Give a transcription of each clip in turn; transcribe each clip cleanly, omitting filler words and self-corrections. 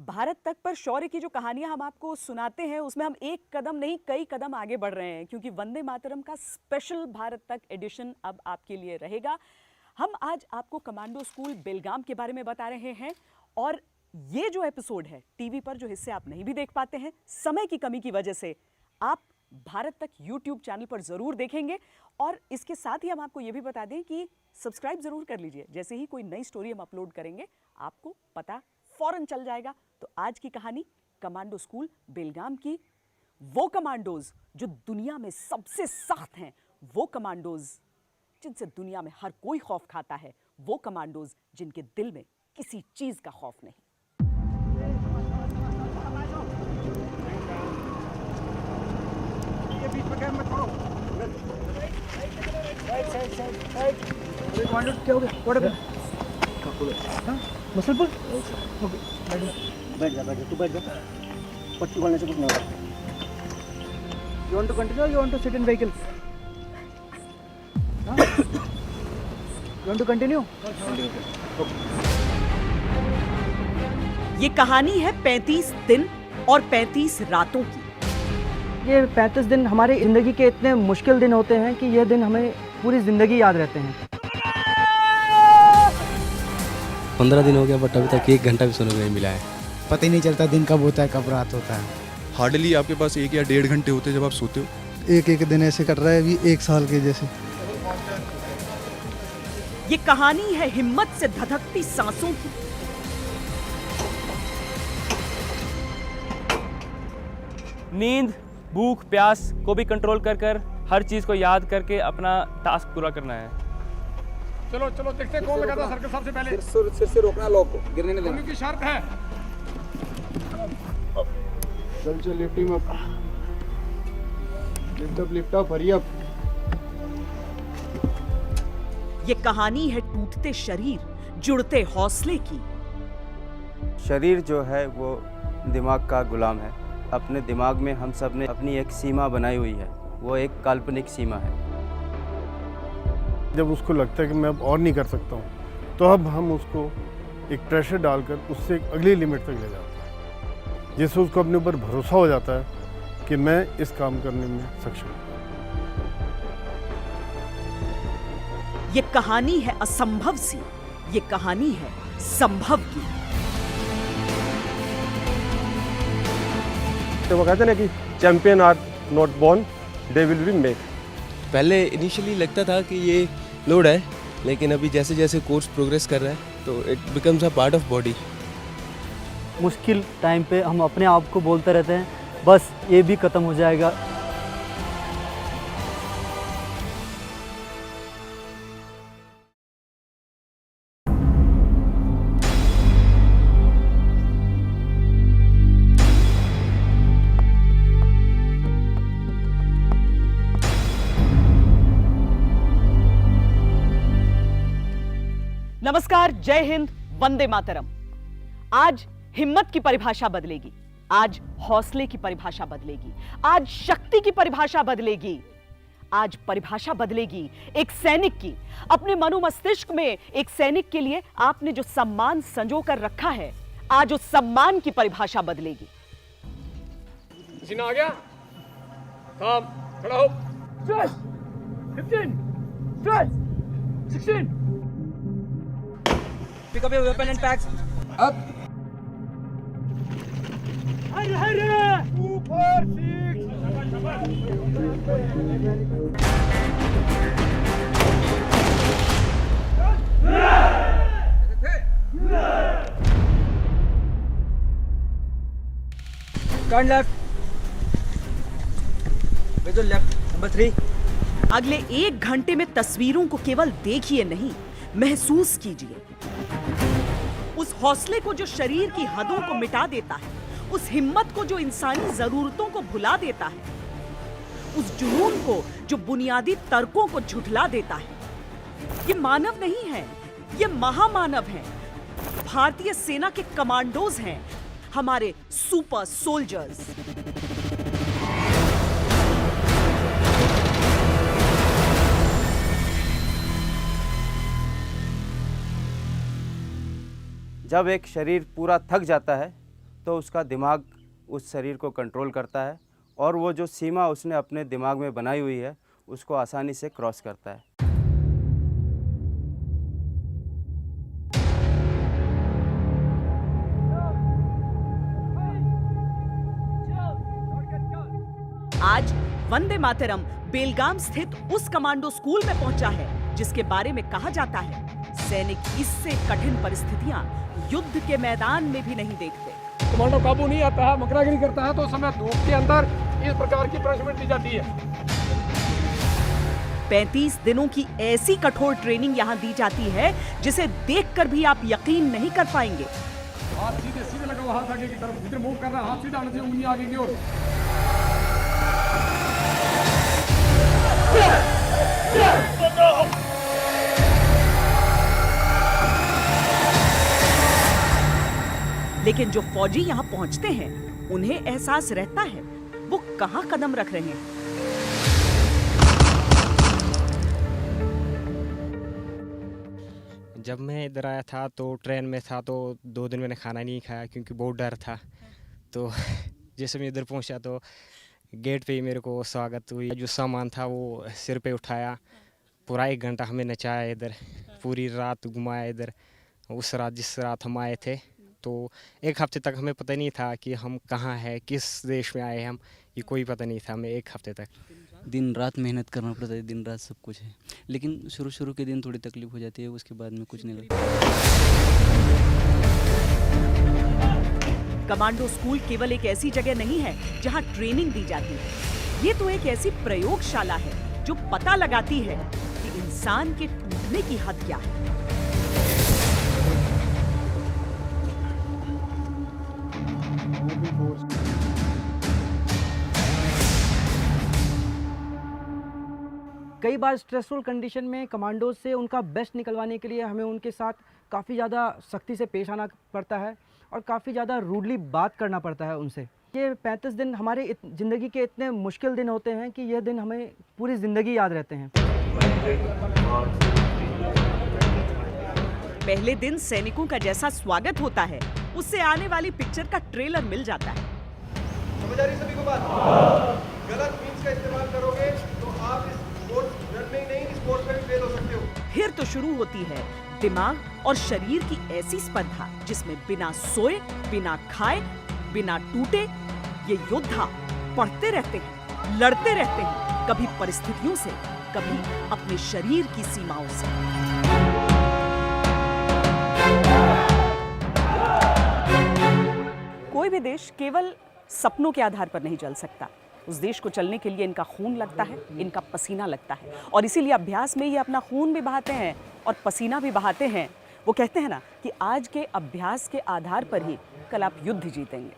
भारत तक पर शौर्य की जो कहानियां हम आपको सुनाते हैं उसमें हम एक कदम नहीं कई कदम आगे बढ़ रहे हैं, क्योंकि वंदे मातरम का स्पेशल भारत तक एडिशन अब आपके लिए रहेगा। हम आज आपको कमांडो स्कूल बेलगाम के बारे में बता रहे हैं और ये जो एपिसोड है टीवी पर जो हिस्से आप नहीं भी देख पाते हैं समय की कमी की वजह से, आप भारत तक यूट्यूब चैनल पर जरूर देखेंगे। और इसके साथ ही हम आपको यह भी बता दें कि सब्सक्राइब जरूर कर लीजिए, जैसे ही कोई नई स्टोरी हम अपलोड करेंगे आपको पता फौरन चल जाएगा। तो आज की कहानी कमांडो स्कूल बेलगाम की, वो कमांडोज जो दुनिया में सबसे सख्त हैं, वो कमांडोज जिनसे दुनिया में हर कोई खौफ खाता है, वो कमांडोज जिनके दिल में किसी चीज का खौफ नहीं। बीच में कैम मत छोड़ो। क्या हो गया? What happened? Muscle pull? Okay, बैठ जा, तू बैठ जा। पट्टी खोलने से कुछ नहीं होगा। You want to continue or you want to sit in vehicle? You want to continue? ये कहानी है 35 दिन और 35 रातों की। ये 35 दिन हमारी ज़िंदगी के इतने मुश्किल दिन होते हैं कि ये दिन हमें पूरी ज़िंदगी याद रहते हैं। 15 दिन हो गया बट अभी तक 1 घंटा भी सोने को नहीं मिला है। पता ही नहीं चलता दिन कब होता है कब रात होता है। हार्डली आपके पास 1 या 1.5 घंटे होते हैं जब आप सोते हो। एक एक दिन ऐसे कट रहा है अभी 1 साल के जैसे। ये कहानी है हिम्मत से धधकती सांसों की, नींद, भूख, प्यास को भी कंट्रोल कर हर चीज को याद करके अपना टास्क पूरा करना है। चलो चलो देखते हैं कौन लगाता सर्कल सबसे पहले। सिर से रोकना लॉक को, गिरने नहीं देना। की शर्त है। चल lift him up, lift up, hurry up. ये कहानी है टूटते शरीर, जुड़ते हौसले की। शरीर जो है वो दिमाग का गुलाम है। अपने दिमाग में हम सब ने अपनी एक सीमा बनाई हुई है, वो एक काल्पनिक सीमा है। जब उसको लगता है कि मैं अब और नहीं कर सकता हूँ, तो अब हम उसको एक प्रेशर डालकर उससे एक अगली लिमिट तक ले जाते हैं, जिससे उसको अपने ऊपर भरोसा हो जाता है कि मैं इस काम करने में सक्षम हूँ। ये कहानी है असंभव सी, ये कहानी है संभव की। तो वो कहते हैं ना कि champion are not born, they will be made. पहले इनिशियली लगता था कि ये लोड है, लेकिन अभी जैसे जैसे कोर्स प्रोग्रेस कर रहा है तो it becomes a part of body. मुश्किल टाइम पे हम अपने आप को बोलते रहते हैं बस ये भी ख़त्म हो जाएगा। नमस्कार, जय हिंद, वंदे मातरम। आज हिम्मत की परिभाषा बदलेगी, आज हौसले की परिभाषा बदलेगी, आज शक्ति की परिभाषा बदलेगी, आज परिभाषा बदलेगी एक सैनिक की। अपने मनोमस्तिष्क में एक सैनिक के लिए आपने जो सम्मान संजो कर रखा है, आज उस सम्मान की परिभाषा बदलेगी। पसीना आ गया? काम, खड़ा हो। 12, 15, 12, 16। Pick up your weapon and packs. Up. हरे ऊपर सीख। Turn left. With your left. Number 3. अगले 1 घंटे में तस्वीरों को केवल देखिए नहीं, महसूस कीजिए। उस हौसले को जो शरीर की हदों को मिटा देता है, उस हिम्मत को जो इंसानी जरूरतों को भुला देता है, उस जुनून को जो बुनियादी तर्कों को झुठला देता है। ये मानव नहीं है, ये महामानव हैं। भारतीय सेना के कमांडोज हैं, हमारे सुपर सोल्जर्स। जब एक शरीर पूरा थक जाता है तो उसका दिमाग उस शरीर को कंट्रोल करता है और वो जो सीमा उसने अपने दिमाग में बनाई हुई है उसको आसानी से क्रॉस करता है। आज वंदे मातरम बेलगाम स्थित उस कमांडो स्कूल में पहुंचा है जिसके बारे में कहा जाता है सैनिक इससे कठिन परिस्थितियां युद्ध के मैदान में भी नहीं देखते। कमांडो काबू नहीं आता है, मकरागिरी करता है तो उस समय धूप के अंदर इस प्रकार की पनिशमेंट दी जाती है। 35 दिनों की ऐसी कठोर ट्रेनिंग यहाँ दी जाती है जिसे देखकर भी आप यकीन नहीं कर पाएंगे। हाथ सीधे सीधे लगा हुआ, हाथ आगे की तरफ इधर मूव कर रहा है, हाथ सीधा आने से उंगली आगे की ओर। लेकिन जो फौजी यहाँ पहुंचते हैं उन्हें एहसास रहता है वो कहाँ कदम रख रहे हैं। जब मैं इधर आया था तो ट्रेन में था तो 2 दिन मैंने खाना नहीं खाया क्योंकि बहुत डर था। तो जैसे मैं इधर पहुंचा तो गेट पे ही मेरे को स्वागत हुई, जो सामान था वो सिर पे उठाया, पूरा 1 घंटा हमें नचाया इधर, पूरी रात घुमाया इधर। उस रात जिस रात हम आए थे तो 1 हफ्ते तक हमें पता नहीं था कि हम कहाँ हैं, किस देश में आए हैं हम, ये कोई पता नहीं था हमें 1 हफ्ते तक। दिन रात मेहनत करना पड़ता है, दिन रात सब कुछ है, लेकिन शुरू के दिन थोड़ी तकलीफ हो जाती है, उसके बाद में कुछ नहीं लगता। कमांडो स्कूल केवल एक ऐसी जगह नहीं है जहां ट्रेनिंग दी जाती है, ये तो एक ऐसी प्रयोगशाला है जो पता लगाती है कि इंसान के टूटने की हद क्या है। कई बार स्ट्रेसफुल कंडीशन में कमांडोज से उनका बेस्ट निकलवाने के लिए हमें उनके साथ काफ़ी ज़्यादा सख्ती से पेश आना पड़ता है और काफ़ी ज़्यादा रूडली बात करना पड़ता है उनसे। ये 35 दिन हमारे ज़िंदगी के इतने मुश्किल दिन होते हैं कि यह दिन हमें पूरी ज़िंदगी याद रहते हैं। पहले दिन सैनिकों का जैसा स्वागत होता है उससे आने वाली पिक्चर का ट्रेलर मिल जाता है। समझ आ रही सभी को बात? गलत मीन्स का इस्तेमाल करोगे तो आप इस स्पोर्ट्स रन में नहीं, स्पोर्ट्स में भी फेल हो सकते हो। फिर तो शुरू होती है दिमाग और शरीर की ऐसी स्पर्धा जिसमें बिना सोए, बिना खाए, बिना टूटे ये योद्धा पढ़ते रहते हैं, लड़ते रहते हैं, कभी परिस्थितियों से, कभी अपने शरीर की सीमाओं से। कोई भी देश केवल सपनों के आधार पर नहीं चल सकता। उस देश को चलने के लिए इनका खून लगता है, इनका पसीना लगता है, और इसीलिए अभ्यास में ये अपना खून भी बहाते हैं और पसीना भी बहाते हैं। वो कहते हैं ना कि आज के अभ्यास के आधार पर ही कल आप युद्ध जीतेंगे।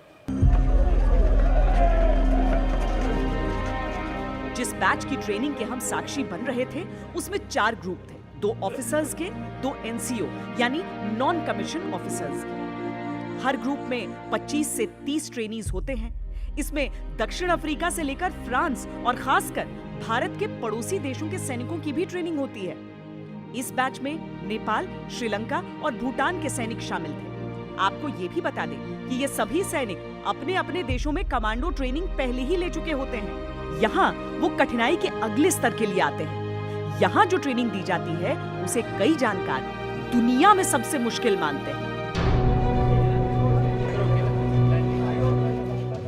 जिस बैच की ट्रेनिंग के हम साक्षी बन रहे थे उसमें 4 ग्रुप थे, 2 ऑफिसर्स के, 2 एनसीओ यानी नॉन कमीशन ऑफिसर्स के। हर ग्रुप में 25 से 30 ट्रेनीज होते हैं। इसमें दक्षिण अफ्रीका से लेकर फ्रांस और खासकर भारत के पड़ोसी देशों के सैनिकों की भी ट्रेनिंग होती है। इस बैच में नेपाल, श्रीलंका और भूटान के सैनिक शामिल थे। आपको ये भी बता दें कि ये सभी सैनिक अपने अपने देशों में कमांडो ट्रेनिंग पहले ही ले चुके होते हैं। यहाँ वो कठिनाई के अगले स्तर के लिए आते हैं। यहाँ जो ट्रेनिंग दी जाती है उसे कई जानकार दुनिया में सबसे मुश्किल मानते हैं।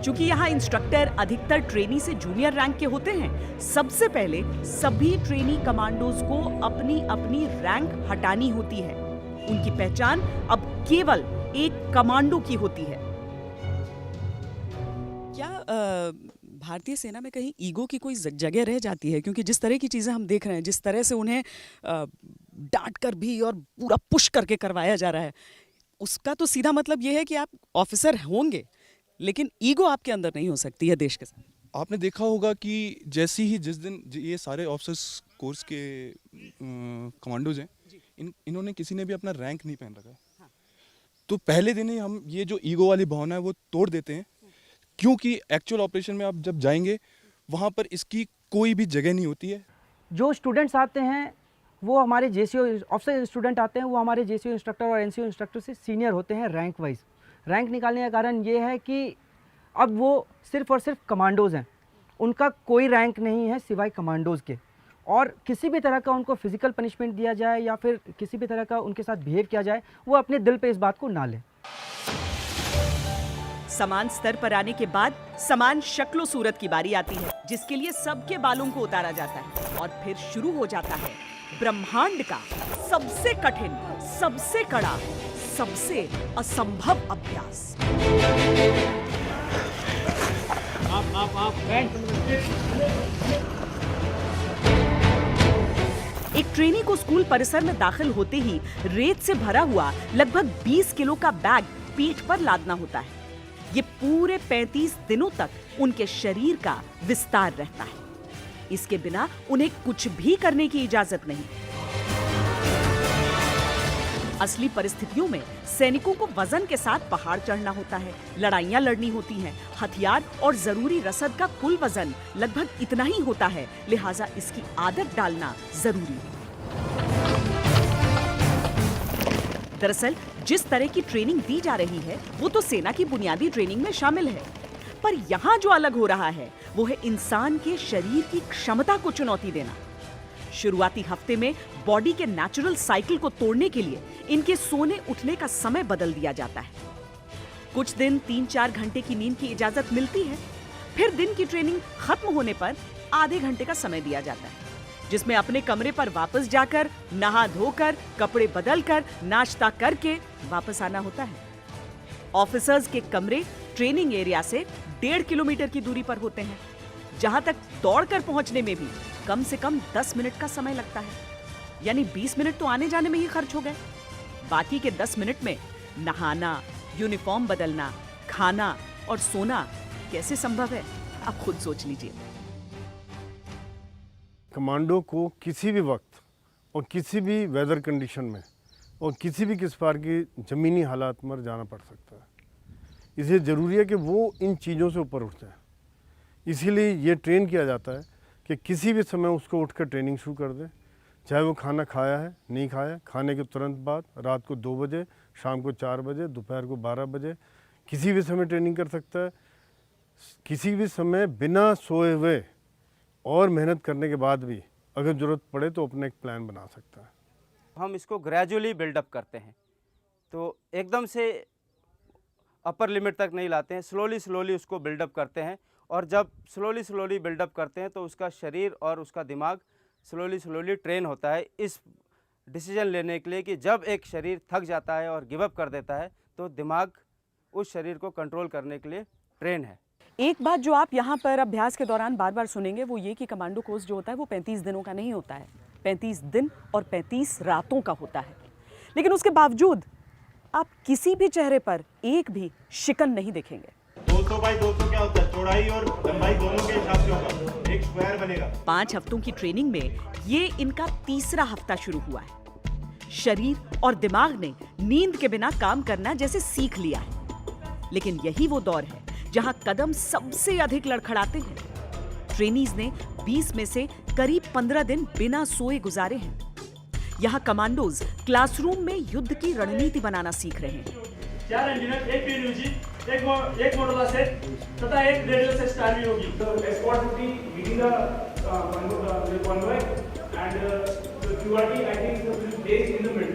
चूंकि यहाँ इंस्ट्रक्टर अधिकतर ट्रेनी से जूनियर रैंक के होते हैं, सबसे पहले सभी ट्रेनी कमांडोज को अपनी अपनी रैंक हटानी होती है। उनकी पहचान अब केवल एक कमांडो की होती है। क्या भारतीय सेना में कहीं ईगो की कोई जगह रह जाती है? क्योंकि जिस तरह की चीजें हम देख रहे हैं, जिस तरह से उन्हें डांट कर भी और पूरा पुश करके करवाया जा रहा है, उसका तो सीधा मतलब यह है कि आप ऑफिसर होंगे लेकिन ईगो आपके अंदर नहीं हो सकती है देश के साथ। आपने देखा होगा कि जैसे ही जिस दिन ये सारे ऑफिसर्स कोर्स के कमांडोज हैं, इन्होंने किसी ने भी अपना रैंक नहीं पहन रखा है। हाँ। तो पहले दिन ही हम ये जो ईगो वाली भावना है वो तोड़ देते हैं, क्योंकि एक्चुअल ऑपरेशन में आप जब जाएंगे वहाँ पर इसकी कोई भी जगह नहीं होती है। जो स्टूडेंट्स आते हैं वो हमारे जेसीओ ऑफिसर स्टूडेंट आते हैं, वो हमारे जेसीओ इंस्ट्रक्टर और एनसीओ इंस्ट्रक्टर से सीनियर होते हैं रैंक वाइज। रैंक निकालने का कारण ये है कि अब वो सिर्फ़ और सिर्फ कमांडोज़ हैं, उनका कोई रैंक नहीं है सिवाय कमांडोज़ के। और किसी भी तरह का उनको फिज़िकल पनिशमेंट दिया जाए या फिर किसी भी तरह का उनके साथ बिहेव किया जाए, वो अपने दिल पे इस बात को ना लें। समान स्तर पर आने के बाद समान शक्लो सूरत की बारी आती है, जिसके लिए सबके बालों को उतारा जाता है और फिर शुरू हो जाता है ब्रह्मांड का सबसे कठिन, सबसे कड़ा, सबसे असंभव अभ्यास। एक ट्रेनी को स्कूल परिसर में दाखिल होते ही रेत से भरा हुआ लगभग 20 किलो का बैग पीठ पर लादना होता है। ये पूरे 35 दिनों तक उनके शरीर का विस्तार रहता है। इसके बिना उन्हें कुछ भी करने की इजाजत नहीं। असली परिस्थितियों में सैनिकों को वजन के साथ पहाड़ चढ़ना होता है, लड़ाइयां लड़नी होती हैं, हथियार और जरूरी रसद का कुल वजन लगभग इतना ही होता है, लिहाजा इसकी आदत डालना जरूरी है। दरअसल जिस तरह की ट्रेनिंग दी जा रही है वो तो सेना की बुनियादी ट्रेनिंग में शामिल है, पर यहाँ जो अलग हो रहा है वो है इंसान के शरीर की क्षमता को चुनौती देना। शुरुआती हफ्ते में बॉडी के नेचुरल साइकिल को तोड़ने के लिए इनके सोने उठने का समय बदल दिया जाता है। कुछ दिन 3-4 घंटे की नींद की इजाजत मिलती है, फिर दिन की ट्रेनिंग खत्म होने पर आधे घंटे का समय दिया जाता है, जिसमें अपने कमरे पर वापस जाकर नहा धोकर कपड़े बदलकर नाश्ता करके वापस आना होता है। ऑफिसर्स के कमरे ट्रेनिंग एरिया से 1.5 किलोमीटर की दूरी पर होते हैं, जहां तक दौड़कर पहुंचने में भी कम से कम 10 मिनट का समय लगता है। यानी 20 मिनट तो आने जाने में ही खर्च हो गए। बाकी के 10 मिनट में नहाना, यूनिफॉर्म बदलना, खाना और सोना कैसे संभव है, आप खुद सोच लीजिए। कमांडो को किसी भी वक्त और किसी भी वेदर कंडीशन में और किसी भी किस प्रकार की ज़मीनी हालात में जाना पड़ सकता है। इसलिए ज़रूरी है कि वो इन चीज़ों से ऊपर उठ जाए। इसीलिए ये ट्रेन किया जाता है कि किसी भी समय उसको उठकर ट्रेनिंग शुरू कर दे, चाहे वो खाना खाया है, नहीं खाया, खाने के तुरंत बाद, रात को 2 बजे, शाम को 4 बजे, दोपहर को 12 बजे, किसी भी समय ट्रेनिंग कर सकता है। किसी भी समय बिना सोए हुए और मेहनत करने के बाद भी अगर ज़रूरत पड़े तो अपना एक प्लान बना सकता है। हम इसको ग्रेजुअली बिल्डअप करते हैं, तो एकदम से अपर लिमिट तक नहीं लाते हैं, स्लोली उसको बिल्डअप करते हैं। और जब स्लोली बिल्डअप करते हैं तो उसका शरीर और उसका दिमाग स्लोली ट्रेन होता है इस डिसीजन लेने के लिए कि जब एक शरीर थक जाता है और गिव अप कर देता है तो दिमाग उस शरीर को कंट्रोल करने के लिए ट्रेन है। एक बात जो आप यहाँ पर अभ्यास के दौरान बार बार सुनेंगे वो ये कि कमांडो कोर्स जो होता है वो 35 दिनों का नहीं होता है, 35 दिन और 35 रातों का होता है। लेकिन उसके बावजूद आप किसी भी चेहरे पर एक भी शिकन नहीं देखेंगे। 200 बाई 200 क्या होता है? चौड़ाई और लंबाई दोनों के हिसाब से होगा, एक स्क्वायर बनेगा। 5 हफ्तों की ट्रेनिंग में ये इनका तीसरा हफ्ता शुरू हुआ है। शरीर और दिमाग ने नींद के बिना काम करना जैसे सीख लिया है। लेकिन यही वो दौर है जहां कदम सबसे अधिक लड़खड़ाते हैं। ट्रेनीज ने 20 में से करीब 15 दिन बिना सोए गुजारे हैं। यहाँ कमांडोज क्लासरूम में युद्ध की रणनीति बनाना सीख रहे हैं। 4 इंजीनियर, एक पीएनयूजी, एक मोटोला सेट तथा एक रेडियो से स्टार्ट होगी। तो escort duty leading the convoy and the QRT I think will base in the middle.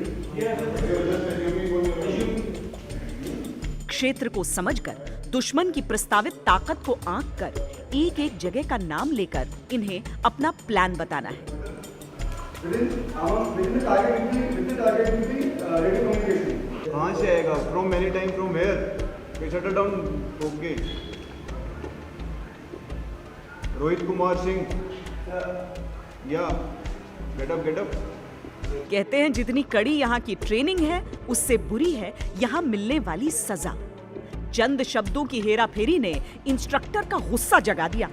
क्षेत्र को समझकर दुश्मन की प्रस्तावित ताकत को आंक कर एक जगह का नाम लेकर इन्हें अपना प्लान बताना है। कहाँ से आएगा? From many time, from where? Shuttle down okay. Rohit Kumar Singh, या गेट अप। कहते हैं जितनी कड़ी यहाँ की ट्रेनिंग है उससे बुरी है यहाँ मिलने वाली सजा। चंद शब्दों की हेराफेरी ने इंस्ट्रक्टर का गुस्सा जगा दिया।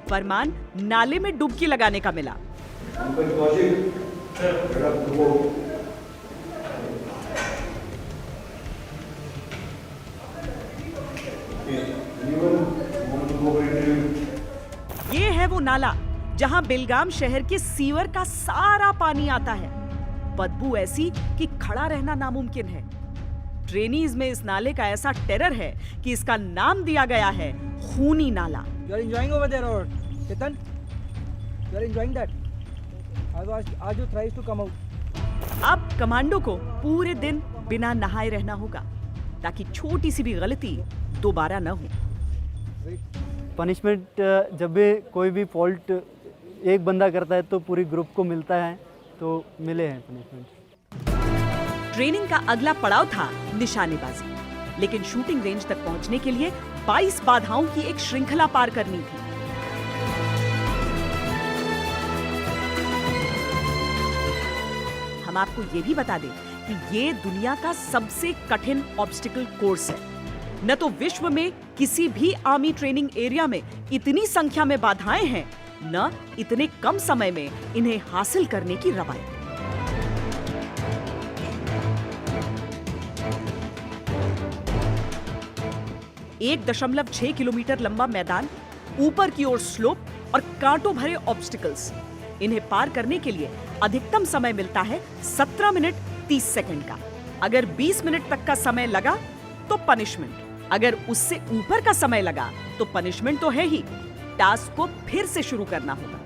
फरमान नाले में डुबकी लगाने का मिला। ये है वो नाला जहां बेलगाम शहर के सीवर का सारा पानी आता है। बदबू ऐसी कि खड़ा रहना नामुमकिन है। ट्रेनीज में इस नाले का ऐसा टेरर है कि इसका नाम दिया गया है खूनी नाला। You are enjoying over there, or Ketan? You are enjoying that? As you tries to come out. अब कमांडो को पूरे दिन बिना नहाए रहना होगा ताकि छोटी सी भी गलती दोबारा न हो। पनिशमेंट जब भी कोई भी फॉल्ट एक बंदा करता है तो पूरी ग्रुप को मिलता है, तो मिले हैं पनिशमेंट। ट्रेनिंग का अगला पड़ाव था निशानेबाजी, लेकिन शूटिंग रेंज तक पहुंचने के लिए 22 बाधाओं की एक श्रृंखला पार करनी थी। हम आपको ये भी बता दें कि ये दुनिया का सबसे कठिन ऑब्स्टिकल कोर्स है। न तो विश्व में किसी भी आर्मी ट्रेनिंग एरिया में इतनी संख्या में बाधाएं हैं, न इतने कम समय में इन्हें हासिल करने की रवायत। 1.6 किलोमीटर लंबा मैदान, ऊपर की ओर स्लोप और कांटों भरे ऑब्स्टिकल्स। इन्हें पार करने के लिए अधिकतम समय मिलता है 17 मिनट 30 सेकंड का। अगर 20 मिनट तक का समय लगा तो पनिशमेंट, अगर उससे ऊपर का समय लगा तो पनिशमेंट तो है ही, टास्क को फिर से शुरू करना होगा।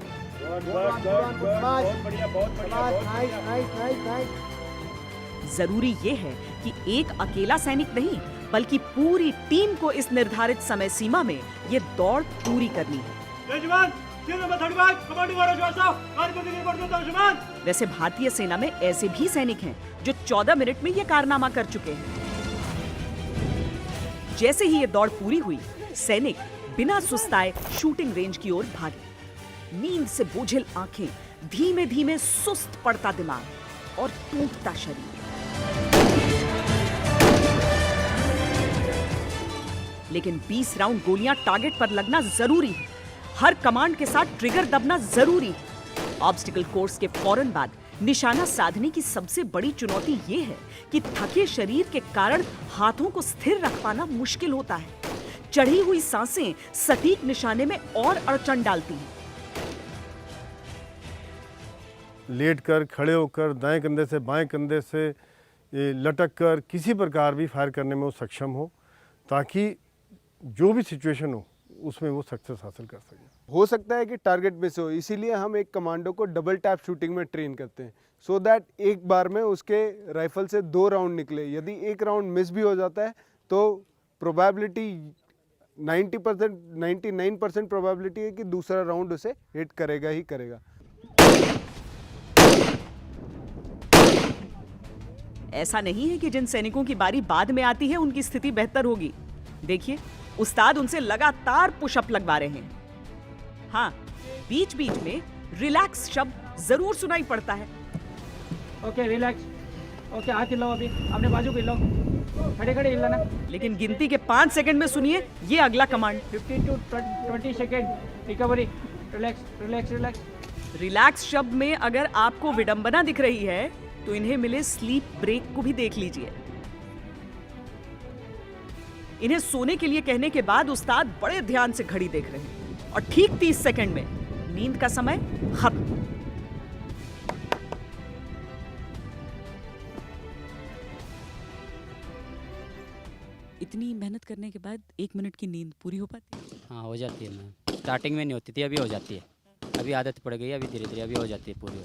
जरूरी ये है कि एक अकेला सैनिक नहीं बल्कि पूरी टीम को इस निर्धारित समय सीमा में ये दौड़ पूरी करनी है। वैसे भारतीय सेना में ऐसे भी सैनिक हैं जो 14 मिनट में ये कारनामा कर चुके हैं। जैसे ही ये दौड़ पूरी हुई, सैनिक बिना सुस्ताए शूटिंग रेंज की ओर भागे। नींद से बोझिल आंखें, धीमे धीमे सुस्त पड़ता दिमाग और टूटता शरीर। लेकिन 20 राउंड गोलियां टारगेट पर लगना जरूरी है। हर कमांड के साथ ट्रिगर दबना जरूरी है। ऑब्स्टिकल कोर्स के फौरन बाद निशाना साधने की सबसे बड़ी चुनौती ये है कि थके शरीर के कारण हाथों को स्थिर रख पाना मुश्किल होता है। चढ़ी हुई सांसें सटीक निशाने में और अड़चन डालती हैं। लेट कर, खड़े होकर, दाएं कंधे से बाएं कंधे से लटक कर किसी प्रकार भी फायर करने में वो सक्षम हो, ताकि जो भी सिचुएशन हो उसमें वो सक्सेस हासिल कर सके। हो सकता है कि टारगेट मिस हो, इसीलिए हम एक कमांडो को डबल टैप शूटिंग में ट्रेन करते हैं, सो दैट एक बार में उसके राइफल से 2 राउंड निकले। यदि एक राउंड मिस भी हो जाता है तो प्रोबेबिलिटी 90%, 99% प्रोबेबिलिटी है कि दूसरा राउंड उसे हिट करेगा ही करेगा। ऐसा नहीं है कि जिन सैनिकों की बारी बाद में आती है उनकी स्थिति बेहतर होगी। देखिए, उस्ताद उनसे लगातार पुशअप लगवा रहे हैं। हाँ, बीच बीच में रिलैक्स शब्द जरूर सुनाई पड़ता है। Okay, relax. ओके, हाथ हिलाओ, अभी अपने बाजू को हिलाओ, खड़े खड़े हिलाना। लेकिन गिनती के 5 सेकंड में सुनिए ये अगला command. 15 to 20 second recovery. Relax relax relax. Relax शब्द में अगर आपको विडंबना दिख रही है तो इन्हें मिले स्लीप ब्रेक को भी देख लीजिए। इन्हें सोने के लिए कहने के बाद उस्ताद बड़े ध्यान से घड़ी देख रहे हैं और ठीक 30 सेकंड में नींद का समय खत्म। इतनी मेहनत करने के बाद 1 मिनट की नींद पूरी हो पाती है? हाँ, हो जाती है मैम। स्टार्टिंग में नहीं होती थी, अभी हो जाती है। अभी आदत पड़ गई है, अभी धीरे धीरे अभी हो जाती है पूरी।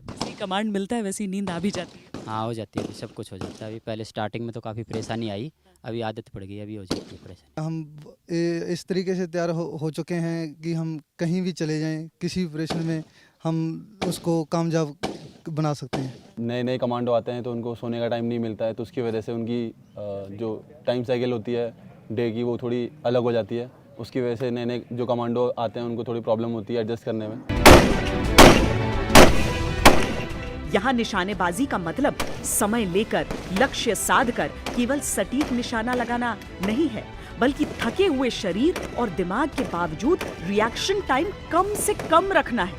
जैसे कमांड मिलता है वैसी नींद आ भी जाती है? हाँ, हो जाती है, अभी सब कुछ हो जाता है। अभी पहले स्टार्टिंग में तो काफ़ी परेशानी आई, अभी आदत पड़ गई, अभी हो जाती है परेशानी। हम इस तरीके से तैयार हो चुके हैं कि हम कहीं भी चले जाएं, किसी भी ऑपरेशन में हम उसको कामयाब बना सकते हैं। नए नए कमांडो आते हैं तो उनको सोने का टाइम नहीं मिलता है, तो उसकी वजह से उनकी जो टाइम साइकिल होती है डे की, वो थोड़ी अलग हो जाती है। उसकी वजह से नए नए जो कमांडो आते हैं उनको थोड़ी प्रॉब्लम होती है एडजस्ट करने में। यहाँ निशानेबाजी का मतलब समय लेकर, लक्ष्य साधकर केवल सटीक निशाना लगाना नहीं है, बल्कि थके हुए शरीर और दिमाग के बावजूद रिएक्शन टाइम कम से कम रखना है।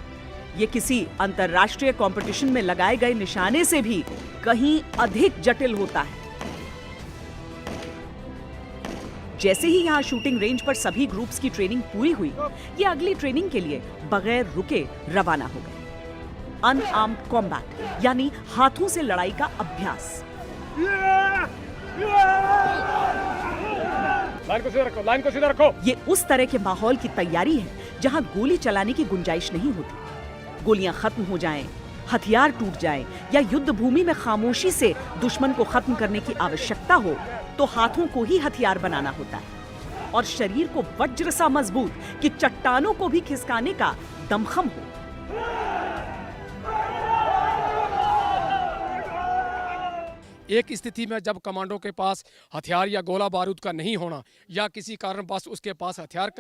ये किसी अंतर्राष्ट्रीय कंपटीशन में लगाए गए निशाने से भी कहीं अधिक जटिल होता है। जैसे ही यहाँ शूटिंग रेंज पर सभी ग्रुप्स की ट्रेनिंग पूरी हुई, ये अगली ट्रेनिंग के लिए बगैर रुके रवाना हो गए। अनआर्म्ड कॉम्बैट यानी हाथों से लड़ाई का अभ्यास। लाइन को सीधा रखो, लाइन को सीधा रखो। ये उस तरह के माहौल की तैयारी है जहां गोली चलाने की गुंजाइश नहीं होती। गोलियां खत्म हो जाएं, हथियार टूट जाएं या युद्ध भूमि में खामोशी से दुश्मन को खत्म करने की आवश्यकता हो तो हाथों को ही हथियार बनाना होता है और शरीर को वज्र सा मजबूत कि चट्टानों को भी खिसकाने का दमखम हो। एक स्थिति में जब कमांडो के पास हथियार या गोला बारूद का नहीं होना या किसी कारणवश उसके पास हथियार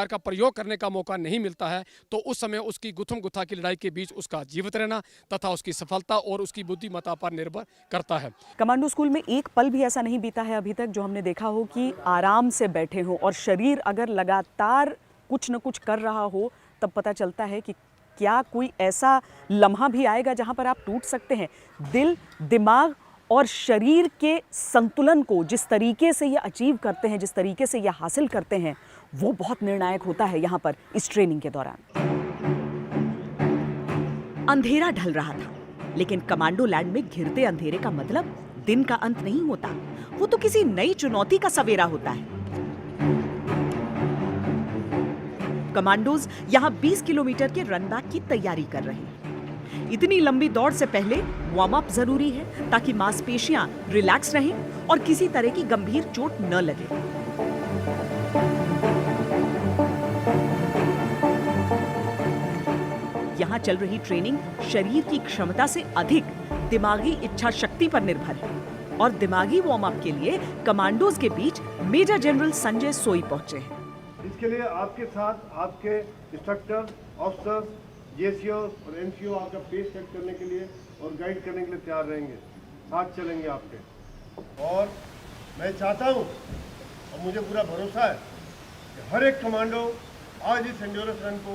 का प्रयोग करने का मौका नहीं मिलता है तो उस समय उसकी गुथम गुथा की लड़ाई के बीच उसका जीवित रहना तथा उसकी सफलता और उसकी बुद्धिमत्ता पर निर्भर करता है। कमांडो स्कूल में एक पल भी ऐसा नहीं बीता है अभी तक जो हमने देखा हो कि आराम से बैठे हो, और शरीर अगर लगातार कुछ न कुछ कर रहा हो तब पता चलता है कि क्या कोई ऐसा लम्हा भी आएगा जहां पर आप टूट सकते हैं। दिल, दिमाग और शरीर के संतुलन को जिस तरीके से ये अचीव करते हैं, जिस तरीके से ये हासिल करते हैं, वो बहुत निर्णायक होता है यहाँ पर इस ट्रेनिंग के दौरान। अंधेरा ढल रहा था, लेकिन कमांडो लैंड में घिरते अंधेरे का मतलब दिन का अंत नहीं होता, वो तो किसी नई चुनौती का सवेरा होता है। कमांडोज यहाँ 20 किलोमीटर के रन बैक की तैयारी कर रहे हैं। इतनी लंबी दौड़ से पहले वार्म अप जरूरी है ताकि मांसपेशियां रिलैक्स रहें और किसी तरह की गंभीर चोट न लगे। यहाँ चल रही ट्रेनिंग शरीर की क्षमता से अधिक दिमागी इच्छा शक्ति पर निर्भर है और दिमागी वार्म अप के लिए कमांडोज के बीच मेजर जनरल संजय सोई पहुंचे हैं। इसके लिए आपके साथ आपके इंस्ट्रक्टर, ऑफिसर, जेसीओ और एनसीओ आपका पेस सेट करने के लिए और गाइड करने के लिए तैयार रहेंगे, साथ चलेंगे आपके। और मैं चाहता हूं और मुझे पूरा भरोसा है कि हर एक कमांडो आज इस एंड्योरेंस रन को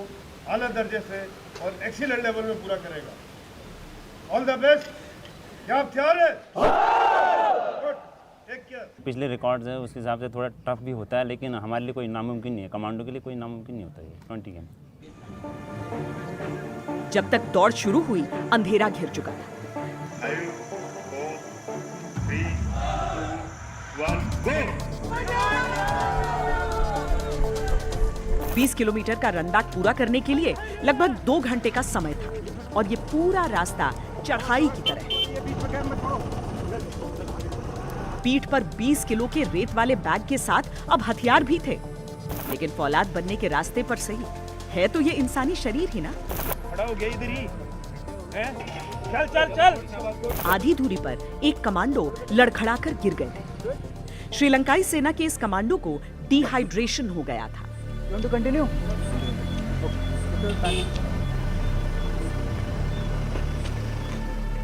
आला दर्जे से और एक्सीलेंट लेवल में पूरा करेगा। All the best. क्या आप तैयार हैं? पिछले रिकॉर्ड्स है उसके हिसाब से थोड़ा टफ भी होता है, लेकिन हमारे लिए कोई नामुमकिन नहीं है, कमांडो के लिए कोई नामुमकिन नहीं होता है 20 गेम। जब तक दौड़ शुरू हुई अंधेरा घिर चुका था। 20 किलोमीटर का रन बैक पूरा करने के लिए लगभग 2 घंटे का समय था और ये पूरा रास्ता चढ़ाई की तरह है। पीठ पर 20 किलो के रेत वाले बैग के साथ अब हथियार भी थे, लेकिन फौलाद बनने के रास्ते पर सही है तो ये इंसानी शरीर ही ना। खड़ा हो गया इधर ही, चल चल चल। आधी दूरी पर एक कमांडो लड़खड़ाकर गिर गए थे। श्रीलंकाई सेना के इस कमांडो को डिहाइड्रेशन हो गया था। कंटिन्यू।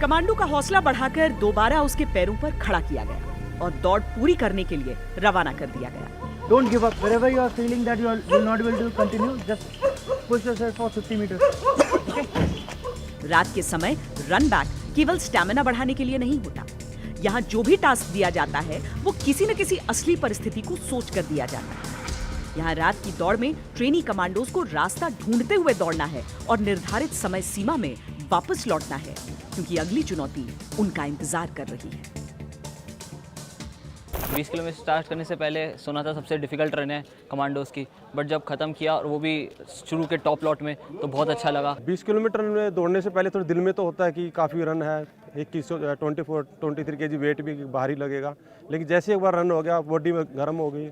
कमांडो का हौसला बढ़ाकर दोबारा उसके पैरों पर खड़ा किया गया और दौड़ पूरी करने के लिए रवाना कर दिया गया। Don't give up. Wherever you are feeling that you will not be able to continue, just push yourself for 50 meters. रात के समय रन बैक केवल स्टैमिना बढ़ाने के लिए नहीं होता। यहाँ जो भी टास्क दिया जाता है वो किसी न किसी असली परिस्थिति को सोच कर दिया जाता है। यहाँ रात की दौड़ में ट्रेनी कमांडोज को रास्ता ढूंढते हुए दौड़ना है और निर्धारित समय सीमा में वापस लौटना है, क्योंकि अगली चुनौती उनका इंतजार कर रही है। 20 किलोमीटर स्टार्ट करने से पहले सुना था सबसे डिफिकल्ट रन है कमांडोज की, बट जब ख़त्म किया और वो भी शुरू के टॉप लॉट में तो बहुत अच्छा लगा। 20 किलोमीटर में दौड़ने से पहले थोड़ा दिल में तो होता है कि काफ़ी रन है, 23 kg वेट भी भारी लगेगा, लेकिन जैसे एक बार रन हो गया, बॉडी में गर्म हो गई,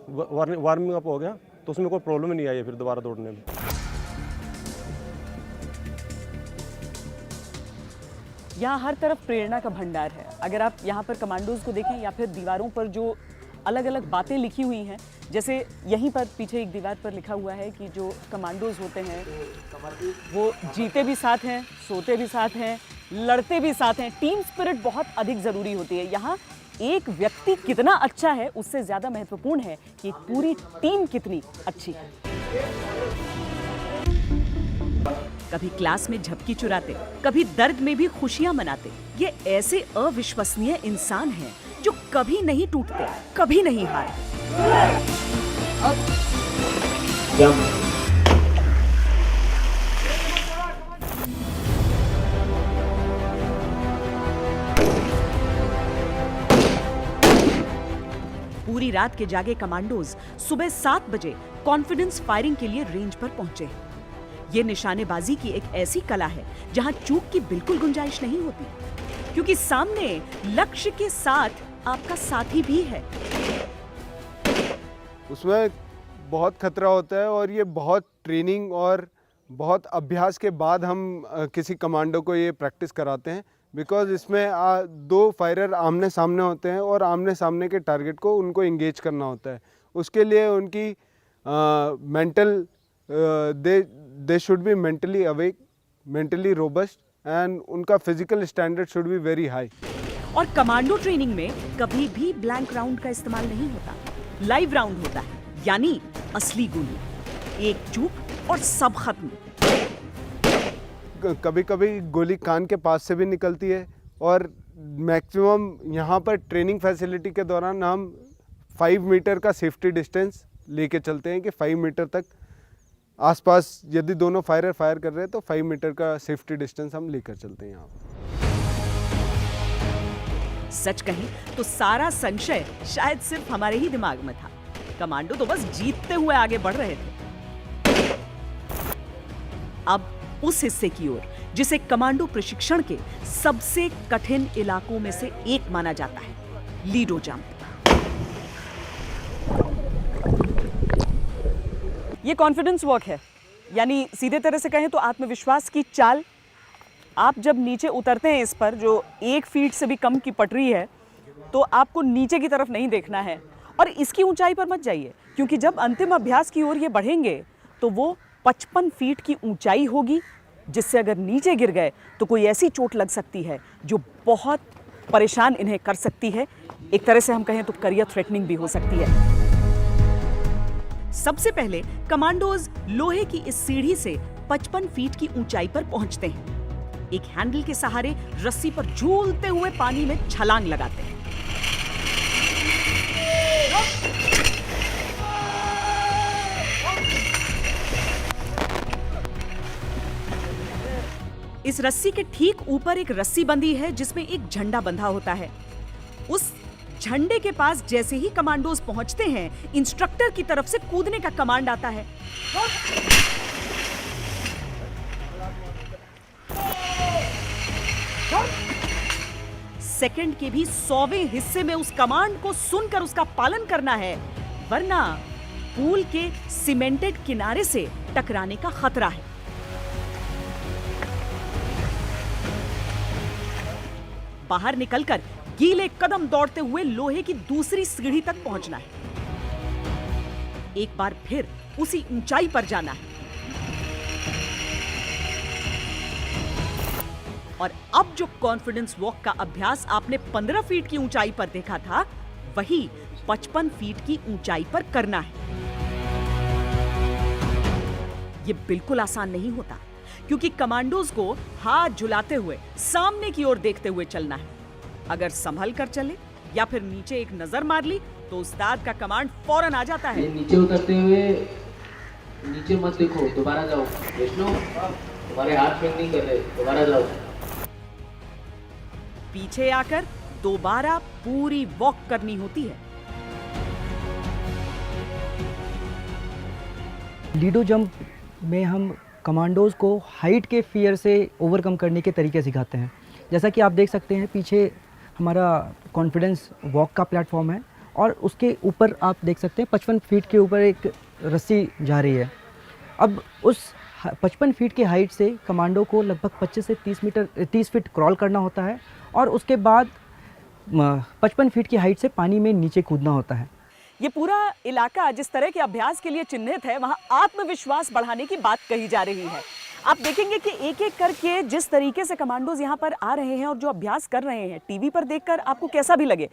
वार्मिंग अप हो गया, तो उसमें कोई प्रॉब्लम नहीं आई है फिर दोबारा दौड़ने में। यहाँ हर तरफ प्रेरणा का भंडार है। अगर आप यहाँ पर कमांडोज को देखें या फिर दीवारों पर जो अलग अलग बातें लिखी हुई हैं, जैसे यहीं पर पीछे एक दीवार पर लिखा हुआ है कि जो कमांडोज होते हैं वो जीते भी साथ हैं, सोते भी साथ हैं, लड़ते भी साथ हैं। टीम स्पिरिट बहुत अधिक ज़रूरी होती है। यहाँ एक व्यक्ति कितना अच्छा है उससे ज़्यादा महत्वपूर्ण है कि पूरी टीम कितनी अच्छी है। कभी क्लास में झपकी चुराते, कभी दर्द में भी खुशियां मनाते, ये ऐसे अविश्वसनीय इंसान हैं जो कभी नहीं टूटते, कभी नहीं हारते। पूरी रात के जागे कमांडोज सुबह 7 बजे कॉन्फिडेंस फायरिंग के लिए रेंज पर पहुंचे। ये निशानेबाजी की एक ऐसी कला है जहां चूक की बिल्कुल गुंजाइश नहीं होती, क्योंकि सामने लक्ष्य के साथ आपका साथी भी है। उसमें बहुत खतरा होता है और ये बहुत ट्रेनिंग और बहुत अभ्यास के बाद हम किसी कमांडो को ये प्रैक्टिस कराते हैं, बिकॉज इसमें 2 फायरर आमने सामने होते हैं और आमने सामने के टारगेट को उनको इंगेज करना होता है। उसके लिए उनकी mental they should be mentally awake, mentally robust and उनका physical standard should be very high. और कमांडो ट्रेनिंग में कभी भी ब्लैंक राउंड का इस्तेमाल नहीं होता, लाइव राउंड होता है, यानी असली गोली। एक चूक और सब खत्म। कभी कभी गोली कान के पास से भी निकलती है और मैक्सिमम यहाँ पर ट्रेनिंग फैसिलिटी के दौरान हम 5 मीटर का सेफ्टी डिस्टेंस लेके चलते हैं कि 5 मीटर तक आसपास यदि दोनों फायर कर रहे हैं तो 5 मीटर का सेफ्टी डिस्टेंस हम लेकर चलते हैं यहाँ पर। सच कहें तो सारा संशय शायद सिर्फ हमारे ही दिमाग में था। कमांडो तो बस जीतते हुए आगे बढ़ रहे थे। अब उस हिस्से की ओर जिसे कमांडो प्रशिक्षण के सबसे कठिन इलाकों में से एक माना जाता है, लीडो जंप। ये कॉन्फिडेंस वर्क है, यानी सीधे तरह से कहें तो आत्मविश्वास की चाल। आप जब नीचे उतरते हैं इस पर, जो 1 फीट से भी कम की पटरी है, तो आपको नीचे की तरफ नहीं देखना है और इसकी ऊंचाई पर मत जाइए, क्योंकि जब अंतिम अभ्यास की ओर ये बढ़ेंगे तो वो 55 फीट की ऊंचाई होगी, जिससे अगर नीचे गिर गए तो कोई ऐसी चोट लग सकती है जो बहुत परेशान इन्हें कर सकती है। एक तरह से हम कहें तो करियर थ्रेटनिंग भी हो सकती है। सबसे पहले कमांडोज लोहे की इस सीढ़ी से 55 फीट की ऊंचाई पर पहुंचते हैं। एक हैंडल के सहारे रस्सी पर झूलते हुए पानी में छलांग लगाते हैं। इस रस्सी के ठीक ऊपर एक रस्सी बंधी है जिसमें एक झंडा बंधा होता है। उस झंडे के पास जैसे ही कमांडोज पहुंचते हैं, इंस्ट्रक्टर की तरफ से कूदने का कमांड आता है। सेकंड के भी 100वें हिस्से में उस कमांड को सुनकर उसका पालन करना है, वरना पूल के सीमेंटेड किनारे से टकराने का खतरा है। बाहर निकलकर गीले कदम दौड़ते हुए लोहे की दूसरी सीढ़ी तक पहुंचना है। एक बार फिर उसी ऊंचाई पर जाना है। और अब जो कॉन्फिडेंस वॉक का अभ्यास आपने 15 फीट की ऊंचाई पर देखा था, वही 55 फीट की ऊंचाई पर करना है। यह बिल्कुल आसान नहीं होता, क्योंकि कमांडोज को हाथ झुलाते हुए सामने की ओर देखते हुए चलना है। अगर संभल कर चले या फिर नीचे एक नजर मार ली तो उस्ताद का कमांड फौरन आ जाता है। नीचे उतरते हुए नीचे मत देखो, दोबारा जाओ। विष्णु, तुम्हारे हाथ में नहीं कर रहे, दोबारा जाओ। पीछे आकर दोबारा पूरी वॉक करनी होती है। लीडो जंप में हम कमांडोज को हाइट के फियर से ओवरकम करने के तरीके सिखाते हैं। जैसा कि आप देख सकते हैं, पीछे हमारा कॉन्फिडेंस वॉक का प्लेटफॉर्म है और उसके ऊपर आप देख सकते हैं 55 फीट के ऊपर एक रस्सी जा रही है। अब उस 55 फीट की हाइट से कमांडो को लगभग 25 से 30 फीट क्रॉल करना होता है और उसके बाद 55 फीट की हाइट से पानी में नीचे कूदना होता है। ये पूरा इलाका जिस तरह के अभ्यास के लिए चिन्हित है, वहाँ आत्मविश्वास बढ़ाने की बात कही जा रही है। आप देखेंगे कि एक एक करके जिस तरीके से कमांडोज यहाँ पर आ रहे हैं और जो अभ्यास कर रहे हैं, टीवी पर देखकर आपको कैसा भी लगे,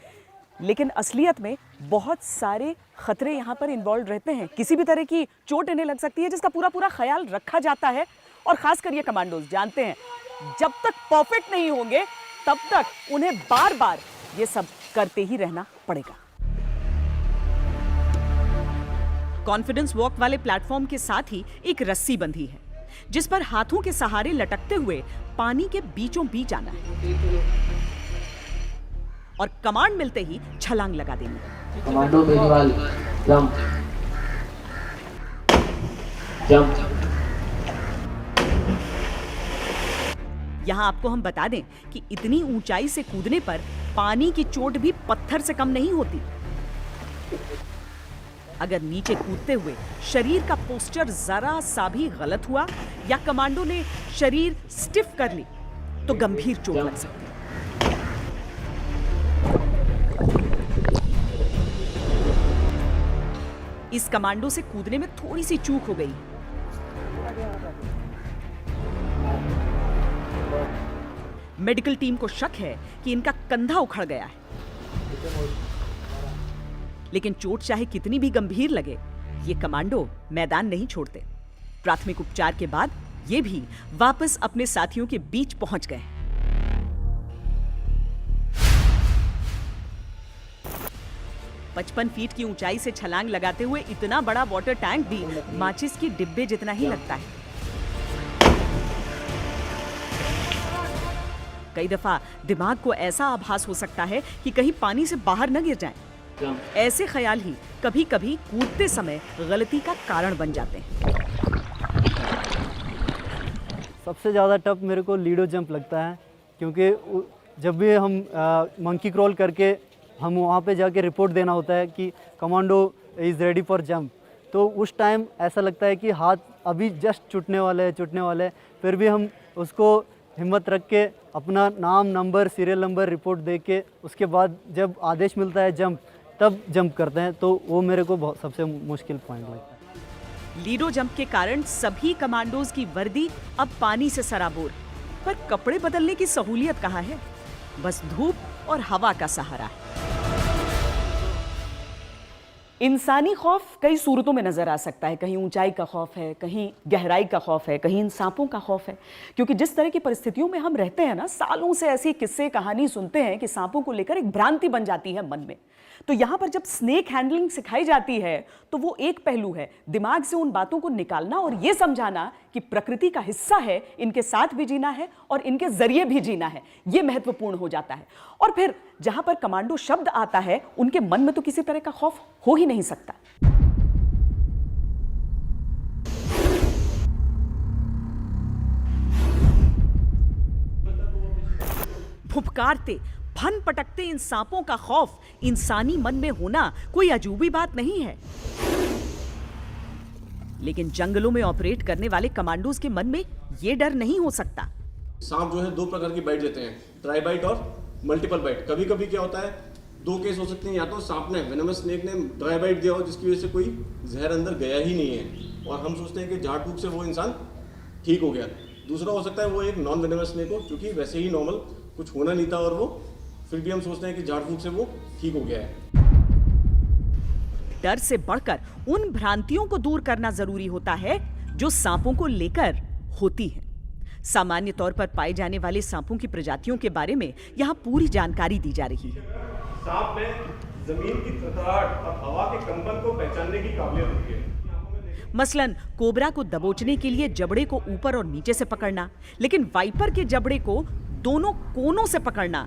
लेकिन असलियत में बहुत सारे खतरे यहाँ पर इन्वॉल्व रहते हैं। किसी भी तरह की चोट इन्हें लग सकती है, जिसका पूरा ख्याल रखा जाता है। और खासकर ये कमांडोज जानते हैं, जब तक परफेक्ट नहीं होंगे तब तक उन्हें बार बार ये सब करते ही रहना पड़ेगा। कॉन्फिडेंस वॉक वाले प्लेटफॉर्म के साथ ही एक रस्सी बंधी है, जिस पर हाथों के सहारे लटकते हुए पानी के बीचों बीच आना है। और कमांड मिलते ही छलांग लगा देनी। Commando Beniwal jump jump. यहाँ आपको हम बता दें कि इतनी ऊंचाई से कूदने पर पानी की चोट भी पत्थर से कम नहीं होती। अगर नीचे कूदते हुए शरीर का पोस्चर जरा सा भी गलत हुआ या कमांडो ने शरीर स्टिफ कर ली तो गंभीर चोट लग सकती है। इस कमांडो से कूदने में थोड़ी सी चूक हो गई। मेडिकल टीम को शक है कि इनका कंधा उखड़ गया है, लेकिन चोट चाहे कितनी भी गंभीर लगे, ये कमांडो मैदान नहीं छोड़ते। प्राथमिक उपचार के बाद ये भी वापस अपने साथियों के बीच पहुंच गए। पचपन फीट की ऊंचाई से छलांग लगाते हुए इतना बड़ा वाटर टैंक भी माचिस की डिब्बे जितना ही लगता है। कई दफा दिमाग को ऐसा आभास हो सकता है कि कहीं पानी से बाहर न गिर जाएं। ऐसे ख्याल ही कभी कभी कूदते समय गलती का कारण बन जाते हैं। सबसे ज़्यादा टफ मेरे को लीडो जंप लगता है, क्योंकि जब भी हम मंकी क्रॉल करके हम वहाँ पे जाके रिपोर्ट देना होता है कि commando is ready for jump, तो उस टाइम ऐसा लगता है कि हाथ अभी जस्ट छूटने वाले हैं, फिर भी हम उसको हिम्मत रख के अपना नाम, नंबर, सीरियल नंबर, रिपोर्ट दे के उसके बाद जब आदेश मिलता है जंप, तब जंप करते हैं। तो वो मेरे को बहुत सबसे मुश्किल पॉइंट लगता है। लीडो जंप के कारण सभी कमांडोज की वर्दी अब पानी से सराबोर, पर कपड़े बदलने की सहूलियत कहाँ है? बस धूप और हवा का सहारा है। इंसानी खौफ कई सूरतों में नजर आ सकता है। कहीं ऊंचाई का खौफ है, कहीं गहराई का खौफ है, कहीं इन सांपों का खौफ है। क्योंकि जिस तरह की परिस्थितियों में हम रहते हैं ना, सालों से ऐसी किस्से कहानी सुनते हैं कि सांपों को लेकर एक भ्रांति बन जाती है मन में। तो यहाँ पर जब स्नेक हैंडलिंग सिखाई जाती है तो वो एक पहलू है, दिमाग से उन बातों को निकालना और ये समझाना कि प्रकृति का हिस्सा है, इनके साथ भी जीना है और इनके जरिए भी जीना है, ये महत्वपूर्ण हो जाता है। और फिर जहां पर कमांडो शब्द आता है, उनके मन में तो किसी तरह का खौफ हो ही नहीं सकता। फुफकारते, फन पटकते इन सांपों का खौफ इंसानी मन में होना कोई अजूबी बात नहीं है। लेकिन जंगलों में ऑपरेट करने वाले कमांडोज के मन में यह डर नहीं हो सकता। सांप जो है दो प्रकार की बाइट देते हैं, ट्राई बाइट और मल्टीपल बाइट। कभी कभी क्या होता है, दो केस हो सकते हैं, या तो सांप ने, वेनमस स्नेक ने ड्राई बाइट दिया हो जिसकी वजह से कोई जहर अंदर गया ही नहीं है और हम सोचते हैं कि झाड़ फूक से वो इंसान ठीक हो गया। दूसरा हो सकता है वो एक नॉन वेनमस स्नेक हो, क्योंकि वैसे ही नॉर्मल कुछ होना नहीं था और वो फिर भी हम सोचते हैं कि झाड़ फूक से वो ठीक हो गया है। डर से बढ़कर उन भ्रांतियों को दूर करना जरूरी होता है जो सांपों को लेकर होती हैं। सामान्य तौर पर पाए जाने वाले सांपों की प्रजातियों के बारे में यहाँ पूरी जानकारी दी जा रही है। सांप में जमीन की थरथराहट और हवा के कंपन को पहचानने की काबिलियत होती है। मसलन कोबरा को दबोचने के लिए जबड़े को ऊपर और नीचे से पकड़ना, लेकिन वाइपर के जबड़े को दोनों कोनों से पकड़ना,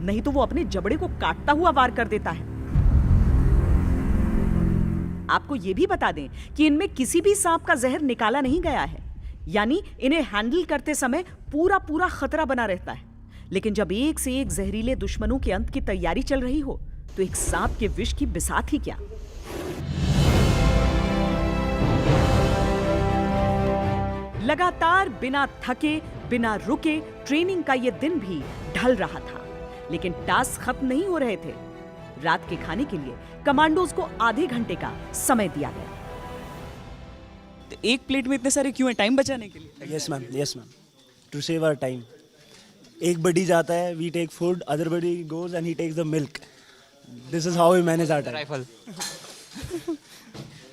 नहीं तो वो अपने जबड़े को काटता हुआ वार कर देता है। आपको ये भी बता दें कि इनमें किसी भी सांप का जहर निकाला नहीं गया है, यानी इन्हें हैंडल करते समय पूरा खतरा बना रहता है। लेकिन जब एक से एक जहरीले दुश्मनों के अंत की तैयारी चल रही हो तो एक सांप के विष की बिसात ही क्या। लगातार बिना थके, बिना रुके ट्रेनिंग का ये दिन भी ढल रहा था, लेकिन टास्क खत्म नहीं हो रहे थे। रात के खाने के लिए कमांडोज को आधे घंटे का समय दिया गया। तो एक प्लेट में इतने सारे क्यों है? टाइम बचाने के लिए? Yes ma'am, to save our time. एक बडी जाता है, we take food, other buddy goes and he takes the milk. This is how we manage our time.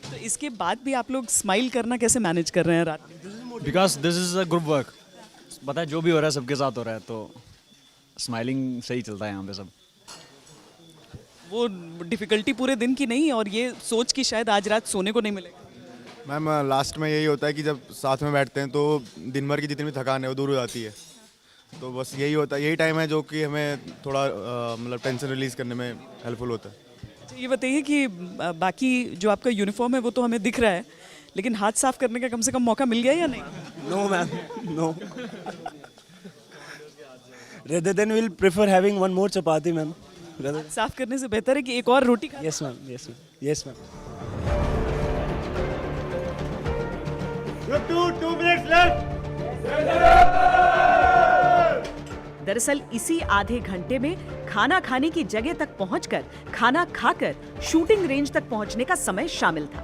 तो इसके बाद भी आप लोग स्माइल करना कैसे मैनेज कर रहे हैं रात में? Because this is a group work. पता है जो भी हो रहा है सबके साथ हो रहा है, तो स्माइलिंग सही चलता है यहाँ पे सब। वो डिफिकल्टी पूरे दिन की नहीं, और ये सोच कि शायद आज रात सोने को नहीं मिलेगा। मैम लास्ट में यही होता है कि जब साथ में बैठते हैं तो दिन भर की जितनी भी थकान है वो दूर हो जाती है। तो बस यही होता है, यही टाइम है जो कि हमें थोड़ा मतलब टेंशन रिलीज़ करने में हेल्पफुल होता है। तो ये बताइए कि बाकी जो आपका यूनिफॉर्म है वो तो हमें दिख रहा है, लेकिन हाथ साफ करने का कम से कम मौका मिल गया या नहीं? No, ma'am. No. Rather than we'll prefer having one more chapati, ma'am. Rather. साफ करने से बेहतर है कि एक और रोटी खा। Yes, ma'am. Yes, ma'am. Yes, ma'am. Two minutes left. दरअसल इसी आधे घंटे में खाना खाने की जगह तक पहुंचकर खाना खाकर शूटिंग रेंज तक पहुंचने का समय शामिल था।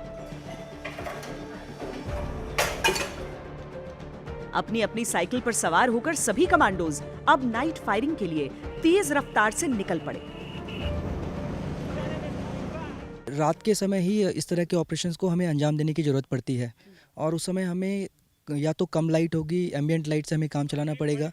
अपनी अपनी साइकिल पर सवार होकर सभी कमांडोज अब नाइट फायरिंग के लिए तेज रफ्तार से निकल पड़े। रात के समय ही इस तरह के ऑपरेशंस को हमें अंजाम देने की ज़रूरत पड़ती है और उस समय हमें या तो कम लाइट होगी, एम्बिएंट लाइट से हमें काम चलाना पड़ेगा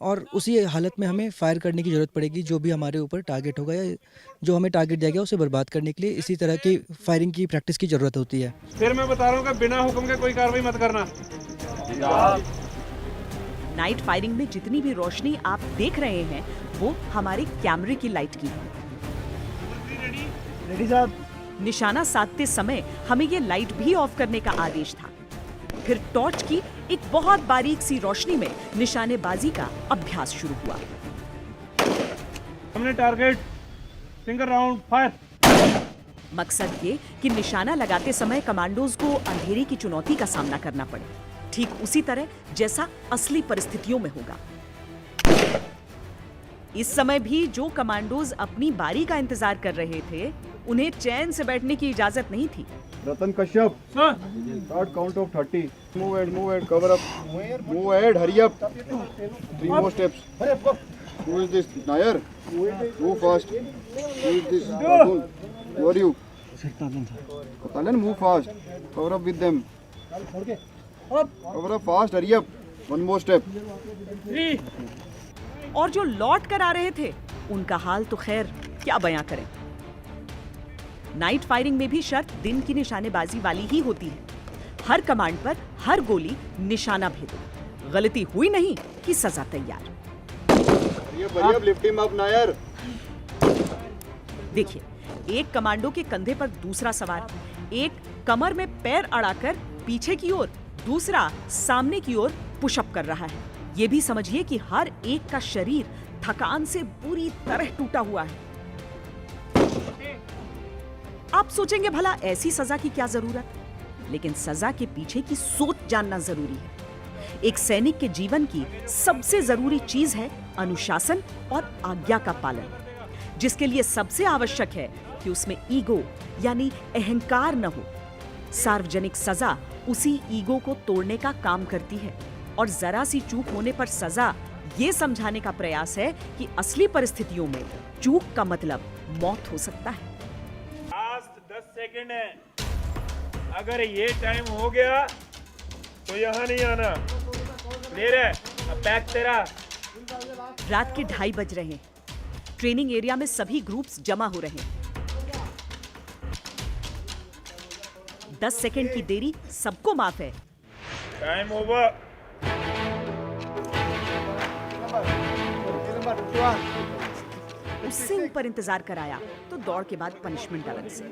और उसी हालत में हमें फायर करने की ज़रूरत पड़ेगी जो भी हमारे ऊपर टारगेट होगा या जो हमें टारगेट दिया गया उसे बर्बाद करने के लिए इसी तरह की फायरिंग की प्रैक्टिस की ज़रूरत होती है। फिर मैं बता रहा हूँ कि बिना हुक्म के कोई कार्रवाई मत करना। नाइट फायरिंग में जितनी भी रोशनी आप देख रहे हैं वो हमारे कैमरे की लाइट की है। रेडी साहब। निशाना साधते समय हमें ये लाइट भी ऑफ करने का आदेश था। फिर टॉर्च की एक बहुत बारीक सी रोशनी में निशानेबाजी का अभ्यास शुरू हुआ। हमने टारगेट, सिंगल राउंड, फायर। मकसद ये कि निशाना लगाते समय कमांडोज को अंधेरे की चुनौती का सामना करना पड़े, ठीक उसी तरह जैसा असली परिस्थितियों में होगा। इस समय भी जो कमांडोज अपनी बारी का इंतजार कर रहे थे, उन्हें चैन से बैठने की इजाजत नहीं थी। Ratan Kashyap, start count of 30. Move ahead, cover up. Move ahead, hurry up. 3 more steps. Who is this? Nair? Move fast. Who is this? Arjun. Who are you? Talan, move fast. Cover up with them. Cover up fast, hurry up. 1 more step. और जो लौट कर आ रहे थे, उनका हाल तो खैर क्या बयां करें। नाइट फायरिंग में भी शर्त दिन की निशानेबाजी वाली ही होती है। हर कमांड पर हर गोली निशाना भेदो। गलती हुई नहीं कि सजा तैयार। देखिए, एक कमांडो के कंधे पर दूसरा सवार, एक कमर में पैर अड़ाकर पीछे की ओर, दूसरा सामने की ओर पुशअप कर रहा है। ये भी समझिए कि हर एक का शरीर थकान से पूरी तरह टूटा हुआ है। आप सोचेंगे भला ऐसी सजा की क्या जरूरत, लेकिन सजा के पीछे की सोच जानना जरूरी है। एक सैनिक के जीवन की सबसे जरूरी चीज है अनुशासन और आज्ञा का पालन, जिसके लिए सबसे आवश्यक है कि उसमें ईगो यानी अहंकार न हो। सार्वजनिक सजा उसी ईगो को तोड़ने का काम करती है और जरा सी चूक होने पर सजा ये समझाने का प्रयास है कि असली परिस्थितियों में चूक का मतलब मौत हो सकता है। 10 सेकंड है। अगर ये टाइम हो गया तो यहाँ नहीं आना। क्लियर है? अब बैक तेरा। रात के 2:30 बज रहे हैं। ट्रेनिंग एरिया में सभी ग्रुप्स जमा हो रहे हैं। 10 सेकंड की देरी सबको माफ है। Time over. उससे ऊपर इंतजार कराया तो दौड़ के बाद पनिशमेंट अलग से।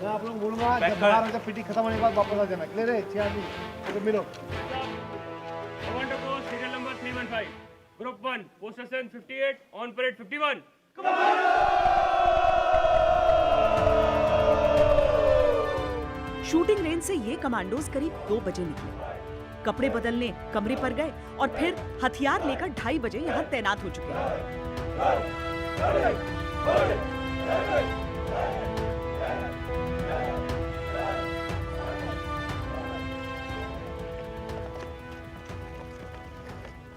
आप लोग बोलूंगा जब बाहर जब पीटी खत्म होने के बाद वापस आ जाना। क्लियर है? 6 आदमी तो मिलो। कमांडो को serial number 315, group 1, पोस्टेशन 58, on parade 51। Shooting range से ये कमांडोज करीब 2 बजे निकले। कपड़े बदलने कमरे पर गए और फिर हथियार लेकर 2:30 बजे यहाँ तैनात हो चुके हैं।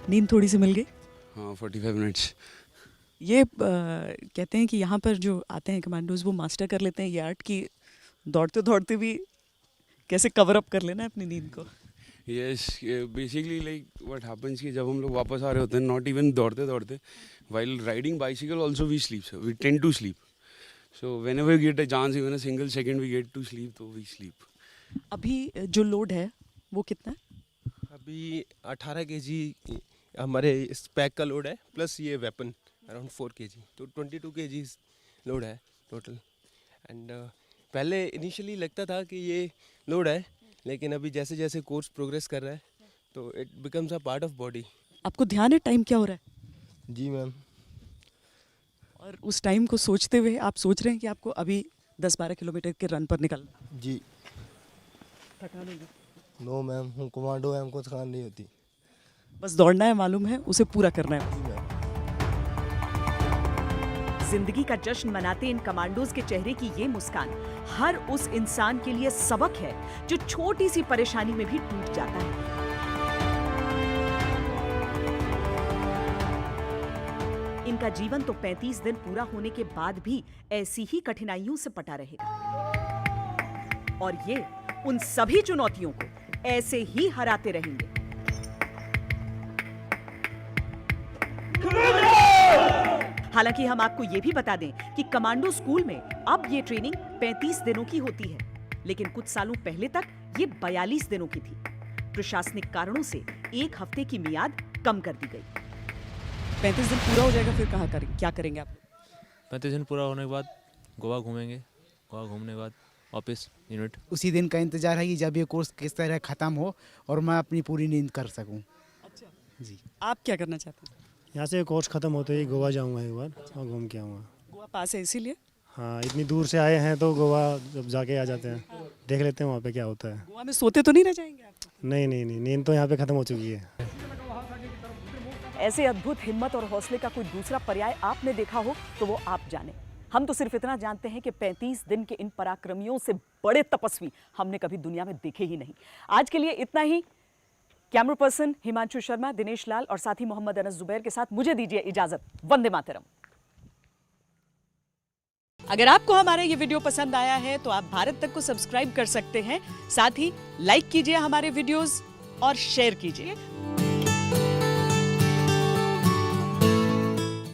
नींद थोड़ी सी मिल गई? हाँ, 45 मिनट्स। ये कहते हैं कि यहाँ पर जो आते हैं कमांडोज वो मास्टर कर लेते हैं ये आर्ट की दौड़ते दौड़ते भी कैसे कवर अप कर लेना है अपनी नींद को। Yes, basically like what happens कि जब हम लोग वापस आ रहे होते हैं, नॉट इवन दौड़ते दौड़ते, while riding bicycle also we sleep, we tend to sleep. So whenever we get a chance, even a single second we get to sleep, तो वी स्लीप। अभी जो लोड है वो कितना है? अभी 18 केजी हमारे इस पैक का लोड है, प्लस ये वेपन अराउंड 4 केजी, तो 22 केजी लोड है टोटल। एंड पहले इनिशियली लगता था कि ये लोड है, लेकिन अभी जैसे जैसे कोर्स प्रोग्रेस कर रहा है तो it becomes a part of body. आपको ध्यान है टाइम क्या हो रहा है? जी मैम। और उस टाइम को सोचते हुए आप सोच रहे हैं कि आपको अभी 10-12 किलोमीटर के रन पर निकलना? जी। थकान होगी? नो मैम, हम कमांडो है, हमको थकान नहीं होती। बस दौड़ना है, मालूम है, उसे पूरा करना है। जिंदगी का जश्न मनाते इन कमांडोज के चेहरे की ये मुस्कान हर उस इंसान के लिए सबक है जो छोटी सी परेशानी में भी टूट जाता है। इनका जीवन तो 35 दिन पूरा होने के बाद भी ऐसी ही कठिनाइयों से पटा रहेगा और ये उन सभी चुनौतियों को ऐसे ही हराते रहेंगे। हालांकि हम आपको ये भी बता दें कि कमांडो स्कूल में अब ये ट्रेनिंग 35 दिनों की होती है, लेकिन कुछ सालों पहले तक ये 42 दिनों की थी। प्रशासनिक कारणों से 1 हफ्ते की मियाद कम कर दी गई। 35 दिन पूरा हो जाएगा, फिर क्या करेंगे आप? 35 दिन पूरा होने के बाद गोवा घूमेंगे, गोवा घूमने के बाद वापस यूनिट। उसी दिन का इंतजार है कि जब ये कोर्स किस तरह ख़त्म हो और मैं अपनी पूरी नींद कर सकूं। अच्छा जी। आप क्या करना चाहते हैं? यहाँ से कोर्स ख़त्म होते ही गोवा जाऊँगा एक बार और घूम के आऊँगा। गोवा पास है इसीलिए? हाँ, इतनी दूर से आए हैं तो गोवा जब जाके आ जाते हैं, देख लेते हैं वहाँ पे क्या होता है। गोवा में सोते तो नहीं रह जाएंगे आप? नहीं, नींद तो यहाँ पे ख़त्म हो चुकी है। ऐसे अद्भुत हिम्मत और हौसले का कोई दूसरा पर्याय आपने देखा हो तो वो आप जाने। हम तो सिर्फ इतना जानते हैं कि 35 दिन के इन पराक्रमियों से बड़े तपस्वी हमने कभी दुनिया में देखे ही नहीं। आज के लिए इतना ही। कैमरा पर्सन हिमांशु शर्मा, दिनेश लाल और साथी मोहम्मद अनस जुबैर के साथ मुझे दीजिए इजाजत। वंदे मातरम। अगर आपको हमारा ये वीडियो पसंद आया है तो आप भारत तक को सब्सक्राइब कर सकते हैं। साथ ही लाइक कीजिए हमारे वीडियोस और शेयर कीजिए।